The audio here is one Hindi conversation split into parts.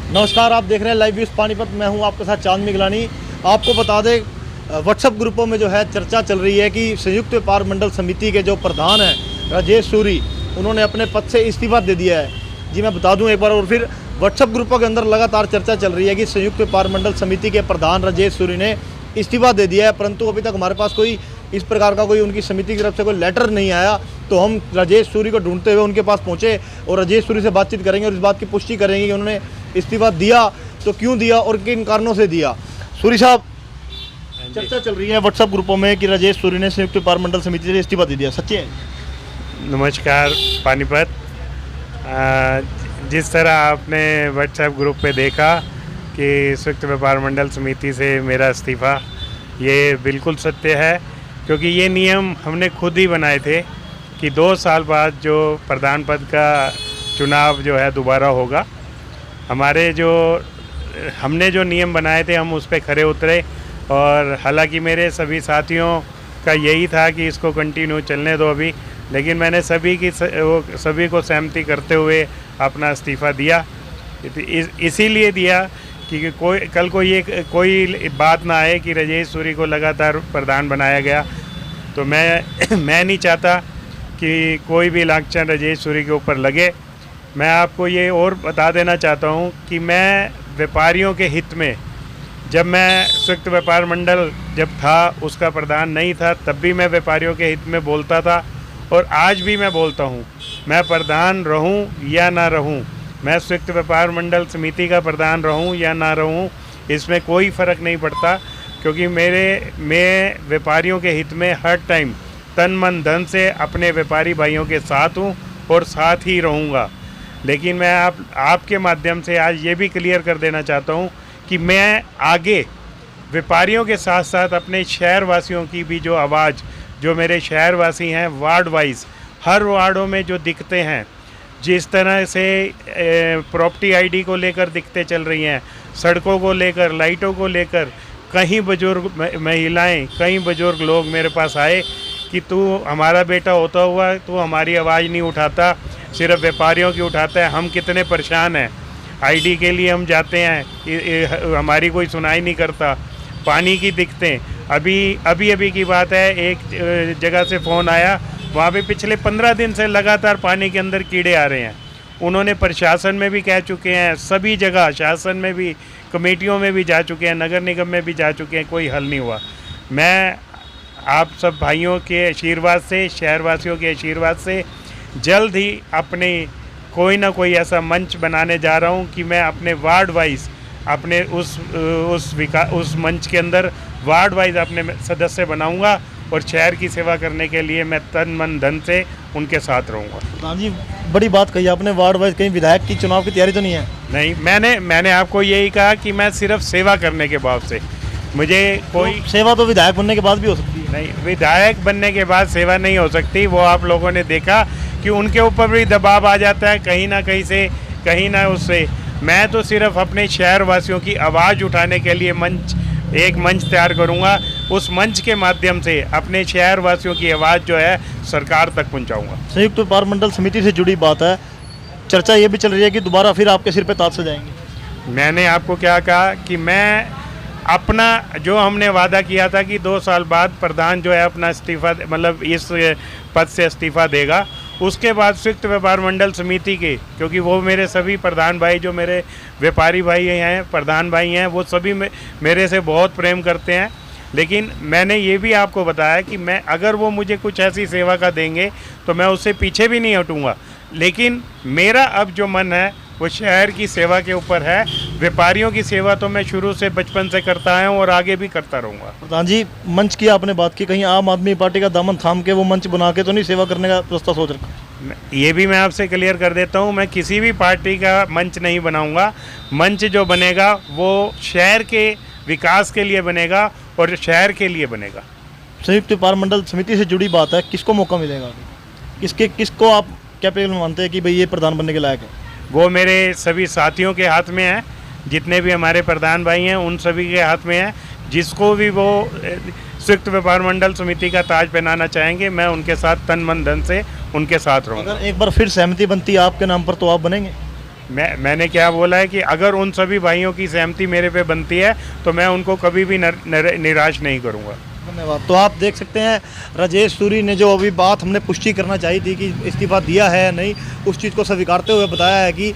नमस्कार, आप देख रहे हैं लाइव न्यूज़ पानीपत। मैं हूं आपके साथ चांद मिगलानी। आपको बता दें, व्हाट्सएप ग्रुपों में जो है चर्चा चल रही है कि संयुक्त व्यापार मंडल समिति के जो प्रधान हैं राजेश सूरी, उन्होंने अपने पद से इस्तीफा दे दिया है। जी मैं बता दूं एक बार और फिर, व्हाट्सएप ग्रुपों के अंदर लगातार चर्चा चल रही है कि संयुक्त व्यापार मंडल समिति के प्रधान राजेश सूरी ने इस्तीफा दे दिया है, परंतु अभी तक हमारे पास कोई इस प्रकार का कोई उनकी समिति की तरफ से कोई लेटर नहीं आया। तो हम राजेश सूरी को ढूंढते हुए उनके पास पहुंचे और राजेश सूरी से बातचीत करेंगे और इस बात की पुष्टि करेंगे कि उन्होंने इस्तीफा दिया तो क्यों दिया और किन कारणों से दिया। सूरी साहब, चर्चा चल रही है व्हाट्सएप ग्रुपों में कि राजेश सूरी ने संयुक्त व्यापार मंडल समिति से इस्तीफा दे दिया, सच्ची है? नमस्कार पानीपत। जिस तरह आपने व्हाट्सएप ग्रुप पे देखा कि संयुक्त व्यापार मंडल समिति से मेरा इस्तीफ़ा, ये बिल्कुल सत्य है, क्योंकि ये नियम हमने खुद ही बनाए थे कि 2 साल बाद जो प्रधान पद का चुनाव जो है दोबारा होगा। हमने जो नियम बनाए थे हम उस पर खरे उतरे, और हालांकि मेरे सभी साथियों का यही था कि इसको कंटिन्यू चलने दो अभी, लेकिन मैंने सभी को सहमति करते हुए अपना इस्तीफ़ा दिया। इसीलिए दिया कि कल को ये कोई बात ना आए कि राजेश सूरी को लगातार प्रधान बनाया गया। तो मैं नहीं चाहता कि कोई भी लांछन राजेश सूरी के ऊपर लगे। मैं आपको ये और बता देना चाहता हूँ कि मैं व्यापारियों के हित में, जब मैं संयुक्त व्यापार मंडल जब था उसका प्रधान नहीं था, तब भी मैं व्यापारियों के हित में बोलता था और आज भी मैं बोलता हूँ। मैं प्रधान रहूँ या ना रहूँ, मैं संयुक्त व्यापार मंडल समिति का प्रधान रहूँ या ना रहूँ, इसमें कोई फ़र्क नहीं पड़ता, क्योंकि मैं व्यापारियों के हित में हर टाइम तन मन धन से अपने व्यापारी भाइयों के साथ हूँ और साथ ही रहूँगा। लेकिन मैं आपके माध्यम से आज ये भी क्लियर कर देना चाहता हूँ कि मैं आगे व्यापारियों के साथ साथ अपने शहरवासियों की भी जो आवाज़, जो मेरे शहरवासी हैं वार्ड वाइज, हर वार्डों में जो दिक्कतें हैं, जिस तरह से प्रॉपर्टी आईडी को लेकर दिक्कतें चल रही हैं, सड़कों को लेकर, लाइटों को लेकर, कहीं बुजुर्ग महिलाएं, कई बुजुर्ग लोग मेरे पास आए कि तू हमारा बेटा होता हुआ तू हमारी आवाज़ नहीं उठाता, सिर्फ व्यापारियों की उठाता है, हम कितने परेशान हैं, आईडी के लिए हम जाते हैं, हमारी कोई सुनाई नहीं करता, पानी की दिक्कतें। अभी की बात है, एक जगह से फ़ोन आया, वहाँ पे पिछले 15 दिन से लगातार पानी के अंदर कीड़े आ रहे हैं। उन्होंने प्रशासन में भी कह चुके हैं, सभी जगह शासन में भी, कमेटियों में भी जा चुके हैं, नगर निगम में भी जा चुके हैं, कोई हल नहीं हुआ। मैं आप सब भाइयों के आशीर्वाद से, शहरवासियों के आशीर्वाद से जल्द ही अपने कोई ना कोई ऐसा मंच बनाने जा रहा हूँ कि मैं अपने वार्ड वाइज अपने उस मंच के अंदर वार्ड वाइज अपने सदस्य बनाऊंगा और शहर की सेवा करने के लिए मैं तन मन धन से उनके साथ रहूँगा। प्रधान जी, बड़ी बात कही आपने, वार्ड वाइज कहीं विधायक की चुनाव की तैयारी तो नहीं है? नहीं, मैंने आपको यही कहा कि मैं सिर्फ सेवा करने के भाव से, मुझे कोई तो सेवा तो विधायक बनने के बाद भी हो सकती है। नहीं, विधायक बनने के बाद सेवा नहीं हो सकती। वो आप लोगों ने देखा कि उनके ऊपर भी दबाव आ जाता है कहीं ना कहीं से, कहीं ना उससे। मैं तो सिर्फ अपने शहरवासियों की आवाज़ उठाने के लिए एक मंच तैयार करूंगा। उस मंच के माध्यम से अपने शहरवासियों की आवाज़ जो है सरकार तक पहुंचाऊंगा। संयुक्त व्यापार मंडल समिति से जुड़ी बात है, चर्चा ये भी चल रही है कि दोबारा फिर आपके सिर पे ताज सजाएंगे। मैंने आपको क्या कहा कि मैं अपना जो हमने वादा किया था कि 2 साल बाद प्रधान जो है अपना इस्तीफा, मतलब इस पद से इस्तीफा देगा, उसके बाद संयुक्त व्यापार मंडल समिति के, क्योंकि वो मेरे सभी प्रधान भाई, जो मेरे व्यापारी भाई हैं, प्रधान भाई हैं, वो सभी मेरे से बहुत प्रेम करते हैं। लेकिन मैंने ये भी आपको बताया कि मैं, अगर वो मुझे कुछ ऐसी सेवा का देंगे तो मैं उससे पीछे भी नहीं हटूँगा। लेकिन मेरा अब जो मन है वो शहर की सेवा के ऊपर है। व्यापारियों की सेवा तो मैं शुरू से, बचपन से करता आया हूँ और आगे भी करता रहूँगा। प्रधान जी, मंच की आपने बात की, कहीं आम आदमी पार्टी का दामन थाम के वो मंच बना के तो नहीं सेवा करने का प्रस्ताव सोच रखा? ये भी मैं आपसे क्लियर कर देता हूँ, मैं किसी भी पार्टी का मंच नहीं बनाऊँगा। मंच जो बनेगा वो शहर के विकास के लिए बनेगा और शहर के लिए बनेगा। संयुक्त व्यापार मंडल समिति से जुड़ी बात है, किसको मौका मिलेगा? किसको आप कैपेबल मानते हैं कि भाई ये प्रधान बनने के लायक है? वो मेरे सभी साथियों के हाथ में है, जितने भी हमारे प्रधान भाई हैं उन सभी के हाथ में है। जिसको भी वो संयुक्त व्यापार मंडल समिति का ताज पहनाना चाहेंगे, मैं उनके साथ तन मन धन से उनके साथ रहूँगा। अगर एक बार फिर सहमति बनती है आपके नाम पर तो आप बनेंगे? मैंने क्या बोला है कि अगर उन सभी भाइयों की सहमति मेरे पे बनती है तो मैं उनको कभी भी निराश नहीं करूँगा। धन्यवाद। तो आप देख सकते हैं राजेश सूरी ने जो अभी बात हमने पुष्टि करना चाहिए थी कि इस्तीफा दिया है या नहीं, उस चीज़ को स्वीकारते हुए बताया है कि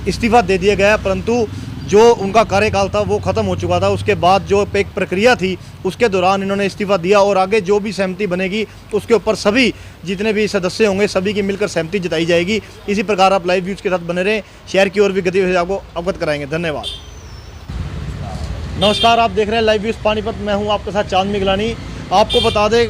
इस्तीफा दे दिया गया, परंतु जो उनका कार्यकाल था वो ख़त्म हो चुका था। उसके बाद जो एक प्रक्रिया थी उसके दौरान इन्होंने इस्तीफा दिया और आगे जो भी सहमति बनेगी उसके ऊपर सभी जितने भी सदस्य होंगे सभी की मिलकर सहमति जताई जाएगी। इसी प्रकार आप लाइव व्यूज़ के साथ बने रहें, शहर की और भी गतिविधि आपको अवगत कराएंगे। धन्यवाद। नमस्कार, आप देख रहे हैं लाइव व्यूज़ पानीपत। मैं हूं आपके साथ चांद मिगलानी। आपको बता दें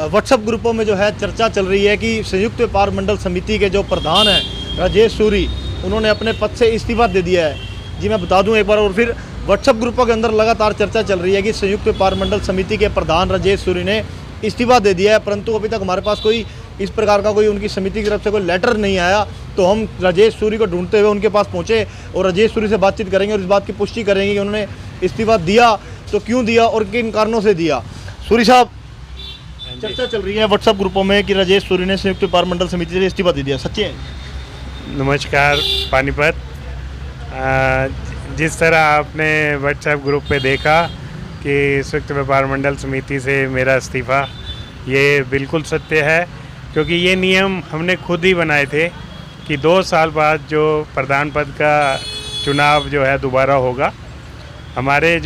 व्हाट्सएप ग्रुपों में जो है चर्चा चल रही है कि संयुक्त व्यापार मंडल समिति के जो प्रधान हैं राजेश सूरी, उन्होंने अपने पद से इस्तीफा दे दिया है। जी मैं बता दूं एक बार और फिर, व्हाट्सएप ग्रुपों के अंदर लगातार चर्चा चल रही है कि संयुक्त व्यापार मंडल समिति के प्रधान राजेश सूरी ने इस्तीफा दे दिया है, परंतु अभी तक हमारे पास कोई इस प्रकार का कोई उनकी समिति की तरफ से कोई लेटर नहीं आया। तो हम राजेश सूरी को ढूंढते हुए उनके पास पहुंचे और राजेश सूरी से बातचीत करेंगे और इस बात की पुष्टि करेंगे कि उन्होंने इस्तीफा दिया तो क्यों दिया और किन कारणों से दिया। सूरी साहब, चर्चा चल रही है व्हाट्सएप ग्रुपों में कि राजेश सूरी ने संयुक्त व्यापार मंडल समिति से इस्तीफा दे दिया, सच्ची है? नमस्कार पानीपत। जिस तरह आपने व्हाट्सएप ग्रुप पे देखा कि संयुक्त व्यापार मंडल समिति से मेरा इस्तीफ़ा, ये बिल्कुल सत्य है, क्योंकि ये नियम हमने खुद ही बनाए थे कि 2 साल बाद जो प्रधान पद का चुनाव जो है दोबारा होगा। हमने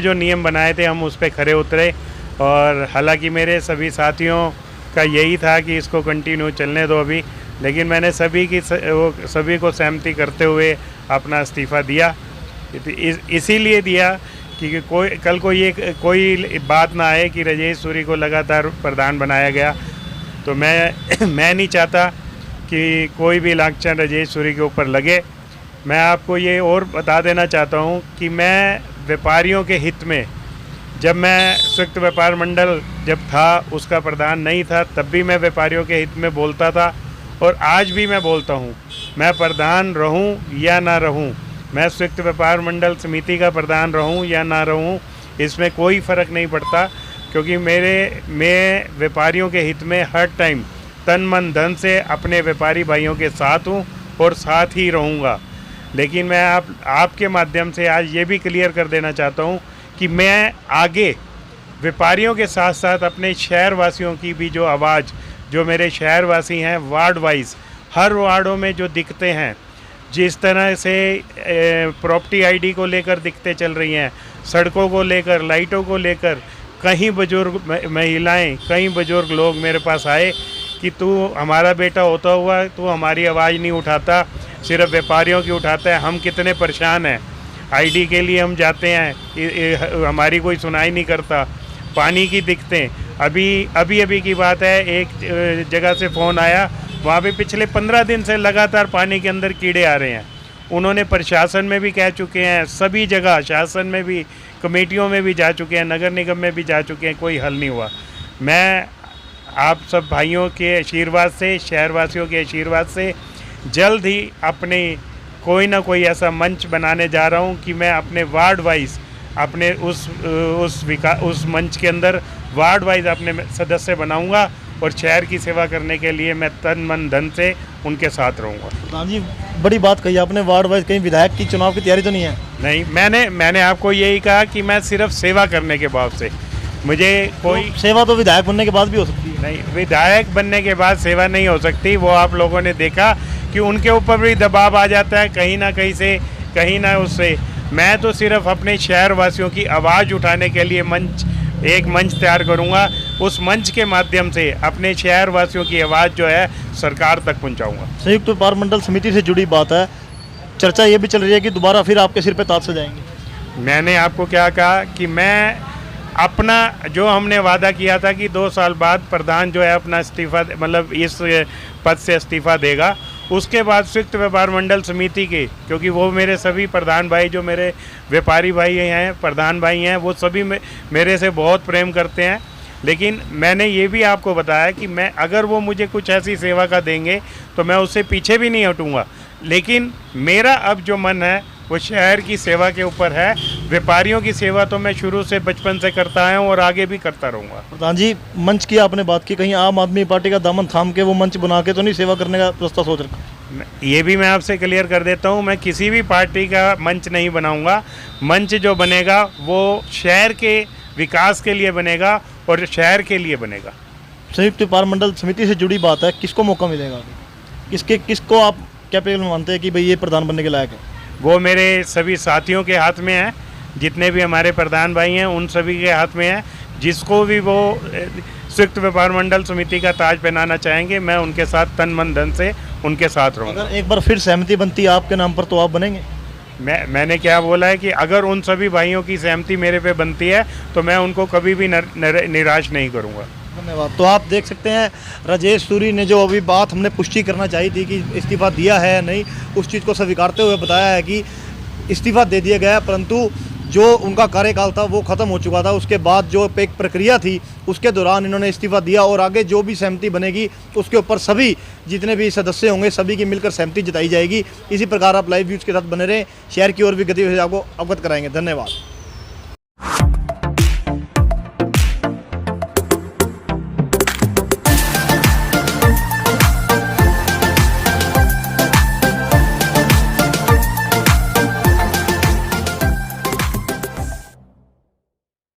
जो नियम बनाए थे हम उस पर खरे उतरे और हालांकि मेरे सभी साथियों का यही था कि इसको कंटिन्यू चलने दो अभी, लेकिन मैंने सभी को सहमति करते हुए अपना इस्तीफ़ा दिया। इसीलिए दिया कि कल को ये कोई बात ना आए कि राजेश सूरी को लगातार प्रधान बनाया गया। तो मैं नहीं चाहता कि कोई भी लांछन राजेश सूरी के ऊपर लगे। मैं आपको ये और बता देना चाहता हूँ कि मैं व्यापारियों के हित में, जब मैं संयुक्त व्यापार मंडल जब था उसका प्रधान नहीं था तब भी मैं व्यापारियों के हित में बोलता था और आज भी मैं बोलता हूँ। मैं प्रधान रहूँ या ना रहूँ, मैं संयुक्त व्यापार मंडल समिति का प्रधान रहूँ या ना रहूँ, इसमें कोई फ़र्क नहीं पड़ता, क्योंकि मैं व्यापारियों के हित में हर टाइम तन मन धन से अपने व्यापारी भाइयों के साथ हूँ और साथ ही रहूँगा। लेकिन मैं आपके माध्यम से आज ये भी क्लियर कर देना चाहता हूँ कि मैं आगे व्यापारियों के साथ साथ अपने शहर वासियों की भी जो आवाज़, जो मेरे शहरवासी हैं वार्ड वाइज, हर वार्डों में जो दिक्कतें हैं, जिस तरह से प्रॉपर्टी आईडी को लेकर दिक्कतें चल रही हैं, सड़कों को लेकर, लाइटों को लेकर, कहीं बुजुर्ग महिलाएं, कई बुजुर्ग लोग मेरे पास आए कि तू हमारा बेटा होता हुआ तू हमारी आवाज़ नहीं उठाता, सिर्फ व्यापारियों की उठाता है, हम कितने परेशान हैं, आईडी के लिए हम जाते हैं हमारी कोई सुनाई नहीं करता, पानी की दिक्कतें। अभी की बात है, एक जगह से फ़ोन आया, वहाँ पे पिछले 15 दिन से लगातार पानी के अंदर कीड़े आ रहे हैं। उन्होंने प्रशासन में भी कह चुके हैं, सभी जगह शासन में भी, कमेटियों में भी जा चुके हैं, नगर निगम में भी जा चुके हैं, कोई हल नहीं हुआ। मैं आप सब भाइयों के आशीर्वाद से, शहरवासियों के आशीर्वाद से जल्द ही अपने कोई ना कोई ऐसा मंच बनाने जा रहा हूँ कि मैं अपने वार्ड वाइज अपने उस मंच के अंदर वार्ड वाइज अपने सदस्य बनाऊंगा और शहर की सेवा करने के लिए मैं तन मन धन से उनके साथ रहूंगा। प्रधान जी, बड़ी बात कही आपने, वार्ड वाइज कहीं विधायक की चुनाव की तैयारी तो नहीं है? नहीं, मैंने आपको यही कहा कि मैं सिर्फ सेवा करने के भाव से, मुझे कोई तो सेवा तो विधायक बनने के बाद भी हो सकती है। नहीं, विधायक बनने के बाद सेवा नहीं हो सकती। वो आप लोगों ने देखा कि उनके ऊपर भी दबाव आ जाता है कहीं ना कहीं से, कहीं ना उससे। मैं तो सिर्फ अपने शहर वासियों की आवाज़ उठाने के लिए एक मंच तैयार करूंगा। उस मंच के माध्यम से अपने शहर वासियों की आवाज़ जो है सरकार तक पहुंचाऊंगा। संयुक्त व्यापार मंडल समिति से जुड़ी बात है, चर्चा ये भी चल रही है कि दोबारा फिर आपके सिर पे ताज सजाएंगे। मैंने आपको क्या कहा कि मैं अपना जो हमने वादा किया था कि 2 साल बाद प्रधान जो है अपना इस्तीफा, मतलब इस पद से इस्तीफा देगा, उसके बाद संयुक्त व्यापार मंडल समिति के, क्योंकि वो मेरे सभी प्रधान भाई, जो मेरे व्यापारी भाई हैं, प्रधान भाई हैं, वो सभी मेरे से बहुत प्रेम करते हैं। लेकिन मैंने ये भी आपको बताया कि मैं अगर वो मुझे कुछ ऐसी सेवा का देंगे तो मैं उससे पीछे भी नहीं हटूँगा। लेकिन मेरा अब जो मन है वो शहर की सेवा के ऊपर है। व्यापारियों की सेवा तो मैं शुरू से बचपन से करता आया हूँ और आगे भी करता रहूँगा। प्रधान जी, मंच की आपने बात की, कहीं आम आदमी पार्टी का दामन थाम के वो मंच बना के तो नहीं सेवा करने का प्रस्ताव सोच रखा? ये भी मैं आपसे क्लियर कर देता हूँ, मैं किसी भी पार्टी का मंच नहीं बनाऊंगा। मंच जो बनेगा वो शहर के विकास के लिए बनेगा और शहर के लिए बनेगा। संयुक्त व्यापार मंडल समिति से जुड़ी बात है, किसको मौका मिलेगा अभी? किसको आप कैपेबल मानते हैं कि भाई ये प्रधान बनने के लायक है? वो मेरे सभी साथियों के हाथ में है, जितने भी हमारे प्रधान भाई हैं उन सभी के हाथ में है। जिसको भी वो संयुक्त व्यापार मंडल समिति का ताज पहनाना चाहेंगे, मैं उनके साथ तन मन धन से उनके साथ रहूँगा। अगर एक बार फिर सहमति बनती है आपके नाम पर तो आप बनेंगे? मैंने क्या बोला है कि अगर उन सभी भाइयों की सहमति मेरे पे बनती है तो मैं उनको कभी भी निराश नहीं करूँगा। धन्यवाद। तो आप देख सकते हैं राजेश सूरी ने जो अभी बात हमने पुष्टि करना चाहिए थी कि इस्तीफा दिया है या नहीं, उस चीज़ को स्वीकारते हुए बताया है कि इस्तीफा दे दिया गया, परंतु जो उनका कार्यकाल था वो ख़त्म हो चुका था। उसके बाद जो एक प्रक्रिया थी उसके दौरान इन्होंने इस्तीफा दिया और आगे जो भी सहमति बनेगी उसके ऊपर सभी जितने भी सदस्य होंगे सभी की मिलकर सहमति जताई जाएगी। इसी प्रकार आप लाइव व्यूज़ के साथ बने रहें, शहर की और भी गतिविधि आपको अवगत कराएंगे। धन्यवाद।